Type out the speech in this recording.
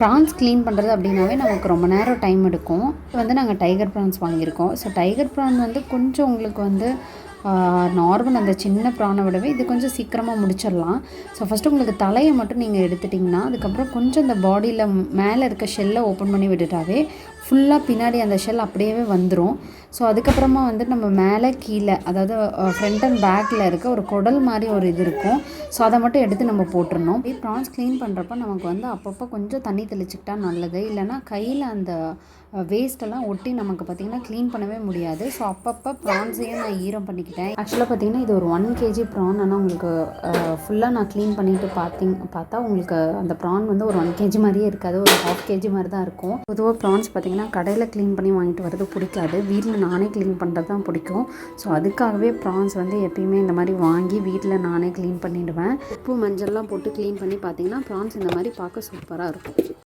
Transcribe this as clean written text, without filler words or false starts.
Prawns clean பண்ணுறது அப்படின்னாவே நமக்கு ரொம்ப நேரம் டைம் எடுக்கும். நாங்கள் டைகர் ப்ரான்ஸ் வாங்கியிருக்கோம். ஸோ டைகர் ப்ரான் கொஞ்சம் உங்களுக்கு நார்மல் அந்த சின்ன ப்ரானை விடவே இது கொஞ்சம் சீக்கிரமாக முடிச்சிடலாம். ஸோ ஃபஸ்ட்டு உங்களுக்கு தலையை மட்டும் நீங்கள் எடுத்துட்டிங்கன்னா அதுக்கப்புறம் கொஞ்சம் இந்த பாடியில் மேலே இருக்க ஷெல்லை ஓப்பன் பண்ணி விட்டுட்டாவே ஃபுல்லாக பின்னாடி அந்த ஷெல் அப்படியே வந்துடும். ஸோ அதுக்கப்புறமா நம்ம மேலே கீழே அதாவது ஃப்ரண்ட் அண்ட் பேக்கில் இருக்க ஒரு குடல் மாதிரி ஒரு இது இருக்கும். ஸோ அதை மட்டும் எடுத்து நம்ம போட்டுடணும். ப்ரான்ஸ் க்ளீன் பண்ணுறப்ப நமக்கு அப்பப்போ கொஞ்சம் தண்ணி தெளிச்சிக்கிட்டா நல்லது. இல்லைனா கையில் அந்த வேஸ்ட்டெல்லாம் ஒட்டி நமக்கு பார்த்திங்கன்னா க்ளீன் பண்ணவே முடியாது. ஸோ அப்பப்போ ப்ரான்ஸையும் நான் ஈரம் பண்ணிக்கிட்டேன். ஆக்சுவலாக பார்த்திங்கன்னா இது ஒரு 1 kg ப்ரான். ஆனால் உங்களுக்கு ஃபுல்லாக நான் க்ளீன் பண்ணிவிட்டு பார்த்தா உங்களுக்கு அந்த ப்ரான் ஒரு 1 kg மாதிரியே இருக்காது, ஒரு 1/2 kg மாதிரி தான் இருக்கும். பொதுவாக ப்ரான்ஸ் பார்த்திங்கன்னா கடையில் க்ளீன் பண்ணி வாங்கிட்டு வரது பிடிக்காது, வீட்டில் நானே க்ளீன் பண்ணுறது தான் பிடிக்கும். ஸோ அதுக்காகவே ப்ரான்ஸ் எப்பயுமே இந்த மாதிரி வாங்கி வீட்டில் நானே க்ளீன் பண்ணிவிடுவேன். உப்பு மஞ்சள்லாம் போட்டு க்ளீன் பண்ணி பார்த்திங்கன்னா ப்ரான்ஸ் இந்த மாதிரி பார்க்க சூப்பராக இருக்கும்.